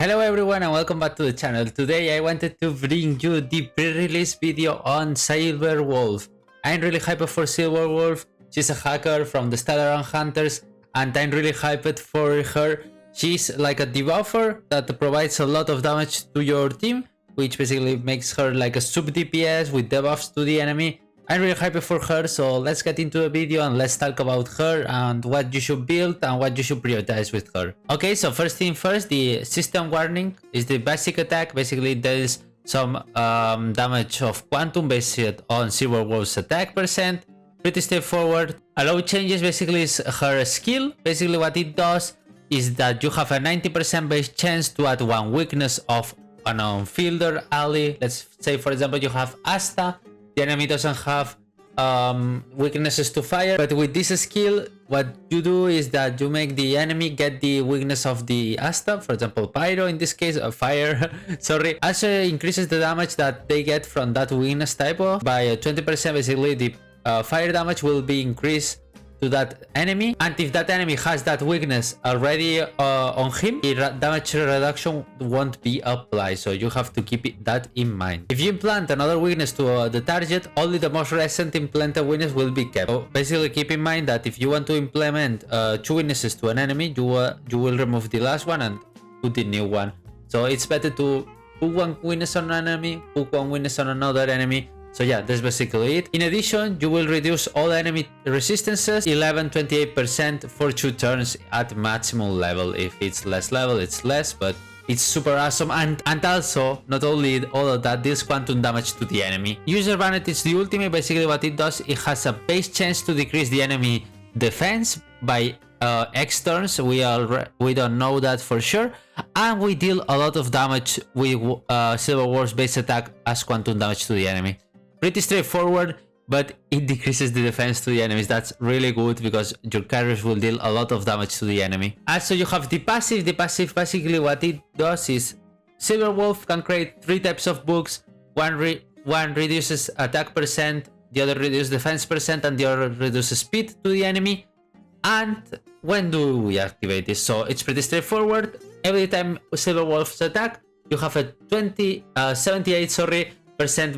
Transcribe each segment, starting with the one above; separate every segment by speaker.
Speaker 1: Hello everyone and welcome back to the channel. Today I wanted to bring you the pre-release video on Silver Wolf. I'm really hyped for Silver Wolf. She's a hacker from the Stellar Hunters and I'm really hyped for her. She's like a debuffer that provides a lot of damage to your team, which basically makes her like a sub DPS with debuffs to the enemy. I'm really happy for her, so let's get into the video and let's talk about her and what you should build and what you should prioritize with her. Okay, so first thing first, the system warning is the basic attack. Basically, there is some damage of quantum based on Silver Wolf's attack percent. Pretty straightforward. Allow changes basically is her skill. Basically, what it does is that you have a 90% base chance to add one weakness of an on-fielder ally. Let's say, for example, you have Asta. The enemy doesn't have weaknesses to fire, but with this skill, what you do is that you make the enemy get the weakness of the Asta, for example, Pyro in this case, fire, sorry. Also increases the damage that they get from that weakness type of by 20%. Basically, the fire damage will be increased to that enemy, and if that enemy has that weakness already on him, the damage reduction won't be applied, so you have to keep that in mind. If you implant another weakness to the target, only the most recent implanted weakness will be kept. So basically keep in mind that if you want to implement two weaknesses to an enemy, you will remove the last one and put the new one. So it's better to put one weakness on an enemy, put one weakness on another enemy. So yeah, that's basically it. In addition, you will reduce all enemy resistances 11-28% for 2 turns at maximum level. If it's less level, it's less, but it's super awesome. And also, not only all of that, deals quantum damage to the enemy. User Vanity is the ultimate. Basically what it does, it has a base chance to decrease the enemy defense by X turns. We don't know that for sure, and we deal a lot of damage with Silver Wolf's base attack as quantum damage to the enemy. Pretty straightforward, but it decreases the defense to the enemies. That's really good because your carriers will deal a lot of damage to the enemy. Also, you have the passive. The passive, basically what it does is Silver Wolf can create 3 types of books. One reduces attack percent, the other reduces defense percent, and the other reduces speed to the enemy. And when do we activate this? So it's pretty straightforward. Every time Silver Wolf's attack, you have a 78%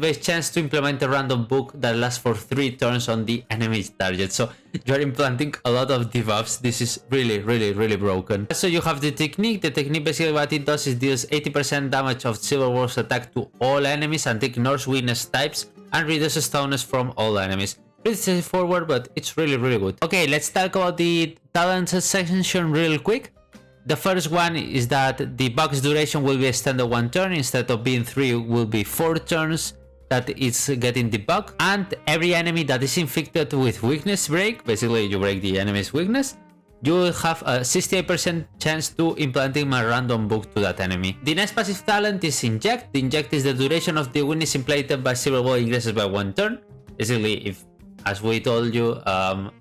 Speaker 1: base chance to implement a random book that lasts for 3 turns on the enemy's target. So you're implanting a lot of debuffs. This is really broken. So you have the technique. The technique basically what it does is deals 80% damage of Silver Wolf's attack to all enemies and ignores weakness types and reduces toughness from all enemies. Pretty straightforward, but it's really good. Okay, let's talk about the talents section real quick. The first one is that the box duration will be extended 1 turn. Instead of being 3, will be 4 turns that it's getting the bug. And every enemy that is inflicted with weakness break, basically you break the enemy's weakness, you will have a 68% chance to implanting a random book to that enemy. The next passive talent is Inject. The Inject is the duration of the weakness implanted by Silver Wolf increases by 1 turn. Basically, if, as we told you,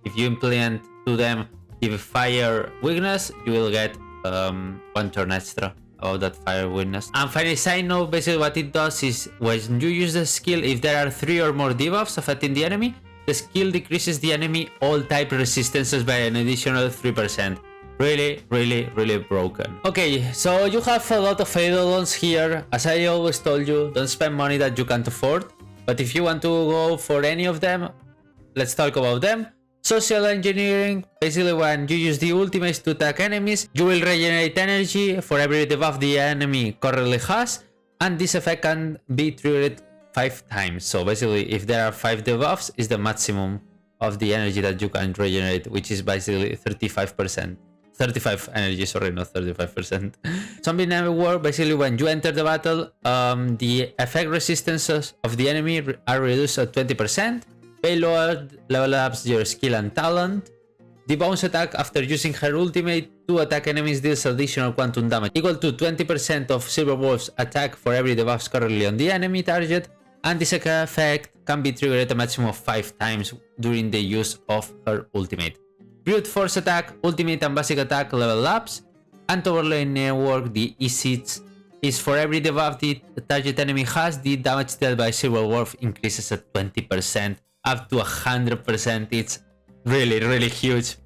Speaker 1: if you implement to them the fire weakness, you will get 1 turn extra of that fire weakness. And finally, side note, basically what it does is when you use the skill, if there are 3 or more debuffs affecting the enemy, the skill decreases the enemy all type resistances by an additional 3%. Really broken. Okay, so you have a lot of Eidolons here. As I always told you, don't spend money that you can't afford. But if you want to go for any of them, let's talk about them. Social Engineering, basically when you use the ultimates to attack enemies, you will regenerate energy for every debuff the enemy currently has, and this effect can be triggered 5 times. So basically if there are 5 debuffs, is the maximum of the energy that you can regenerate, which is basically 35%. 35 energy, sorry, not 35%. Zombie Network, basically when you enter the battle, the effect resistances of the enemy are reduced at 20%. Payload level ups your skill and talent. The bounce attack after using her ultimate to attack enemies deals additional quantum damage equal to 20% of Silver Wolf's attack for every debuff currently on the enemy target, and this effect can be triggered a maximum of 5 times during the use of her ultimate. Brute Force attack, ultimate and basic attack level ups, and Overlay Network, the E-Seeds, is for every debuff the target enemy has, the damage dealt by Silver Wolf increases at 20%. Up to 100%. It's really huge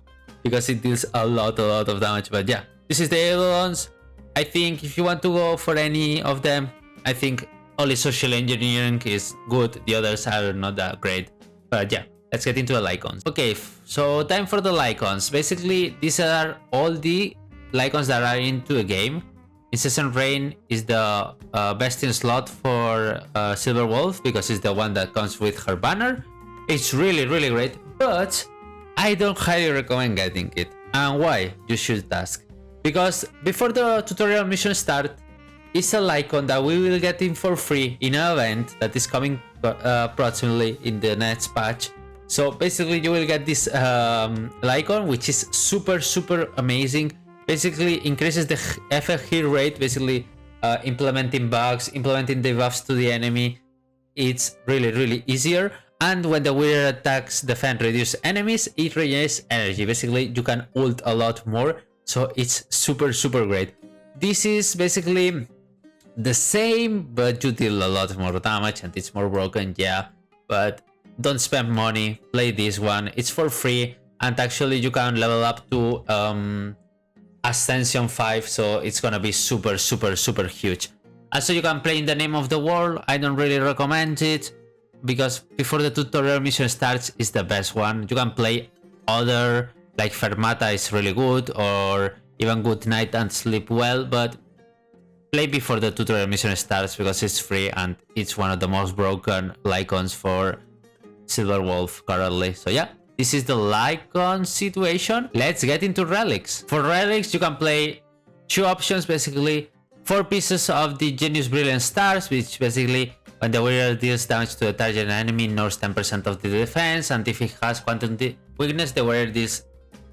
Speaker 1: because it deals a lot of damage. But yeah, this is the Eidolons. I think if you want to go for any of them, I think only social engineering is good. The others are not that great. But yeah, let's get into the Lycons. Okay, so time for the Lycons. Basically, these are all the Lycons that are into a game. Incessant Rain is the best in slot for Silver Wolf because it's the one that comes with her banner. It's really, really great, but I don't highly recommend getting it. And why? You should ask. Because before the tutorial mission start, it's a Lycon that we will get in for free in an event that is coming approximately in the next patch. So basically you will get this Lycon, which is super, super amazing. Basically increases the FF hit rate, basically implementing bugs, implementing debuffs to the enemy. It's really, really easier. And when the warrior attacks, defend, reduce enemies, it regenerates energy. Basically you can ult a lot more. So it's super, super great. This is basically the same, but you deal a lot more damage and it's more broken, yeah. But don't spend money, play this one. It's for free, and actually you can level up to Ascension 5, so it's gonna be super, super, super huge. Also, you can play in the name of the world. I don't really recommend it, because before the tutorial mission starts, it's the best one. You can play other, like Fermata is really good, or even Good Night and Sleep Well, but play before the tutorial mission starts because it's free and it's one of the most broken Lycons for Silver Wolf currently. So yeah, this is the Lycon situation. Let's get into Relics. For Relics, you can play two options basically. 4 pieces of the Genius Brilliant Stars, which basically when the warrior deals damage to a target enemy, ignores 10% of the defense, and if it has Quantum Weakness, the warrior deals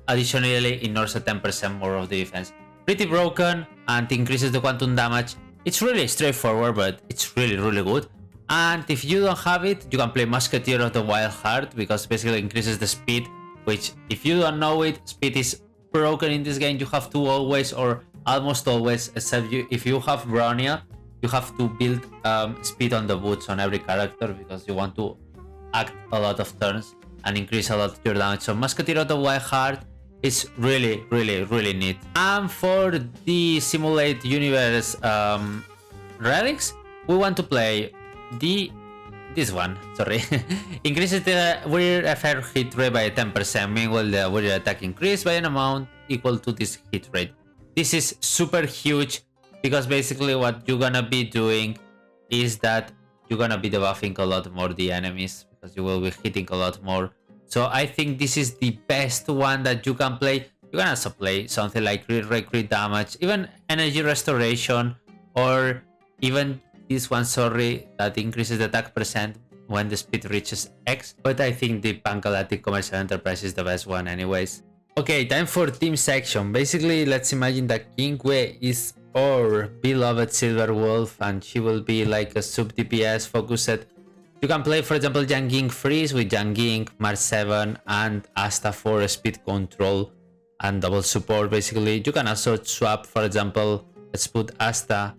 Speaker 1: additionally ignores a 10% more of the defense. Pretty broken and increases the quantum damage. It's really straightforward, but it's really, really good. And if you don't have it, you can play Musketeer of the Wild Heart, because basically increases the speed, which if you don't know it, speed is broken in this game. You have to always, or almost always, except if you have Bronya, you have to build speed on the boots on every character, because you want to act a lot of turns and increase a lot of your damage. So Musketeer of the Wild Heart is really, really, really neat. And for the Simulate Universe Relics, we want to play this one, sorry. Increases the warrior FR hit rate by 10%, meanwhile the warrior attack increased by an amount equal to this hit rate. This is super huge, because basically what you're gonna be doing is that you're gonna be debuffing a lot more the enemies, because you will be hitting a lot more. So I think this is the best one that you can play. You can also play something like crit damage, even energy restoration, or even this one, sorry, that increases the attack percent when the speed reaches X. But I think the Pan-Galactic Commercial Enterprise is the best one anyways. Okay, time for team section. Basically, let's imagine that King Wei is our beloved Silver Wolf, and she will be like a sub DPS focused. You can play, for example, Yang Ying Freeze with Yang Ying, Mars 7, and Asta for speed control and double support. Basically, you can also swap, for example, let's put Asta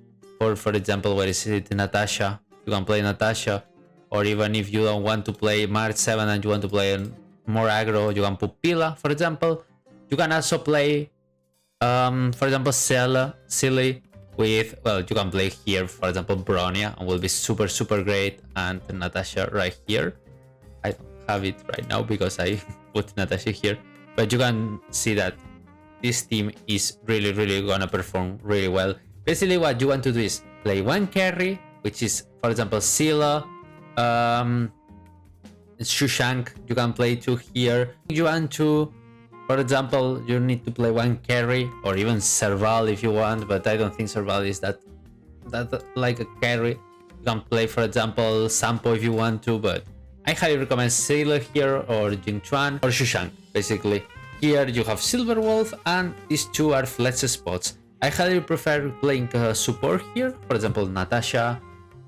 Speaker 1: for example, where is it, Natasha. You can play Natasha, or even if you don't want to play Mars 7 and you want to play more aggro, you can put Pila, for example. You can also play, for example, Silly with, well, you can play here, for example, Bronya, and will be super, super great, and Natasha right here. I don't have it right now because I put Natasha here, but you can see that this team is really, really gonna perform really well. Basically, what you want to do is play one carry, which is, for example, Scylla, Shushank. You can play 2 here. You want to, for example, you need to play one carry, or even Serval if you want, but I don't think Serval is that like a carry. You can play, for example, Sampo if you want to, but I highly recommend Sailor here, or Jingchuan, or Shushank. Basically, here you have Silver Wolf, and these 2 are flex spots. I highly prefer playing support here, for example, Natasha,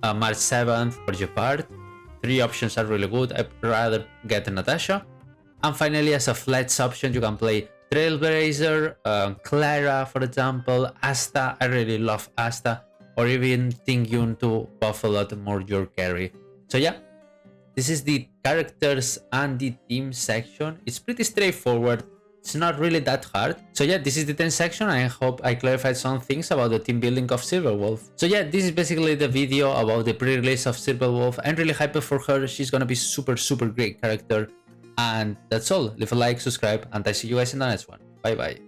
Speaker 1: March 7th, or Gepard. 3 options are really good. I'd rather get Natasha. And finally, as a flex option, you can play Trailblazer, Clara, for example, Asta. I really love Asta, or even Tingyun to buff a lot more your carry. So yeah, this is the characters and the team section. It's pretty straightforward. It's not really that hard. So yeah, this is the 10th section. I hope I clarified some things about the team building of Silverwolf. So yeah, this is basically the video about the pre-release of Silverwolf. I'm really hyped for her. She's gonna be super great character. And that's all. Leave a like, subscribe, and I see you guys in the next one. Bye bye.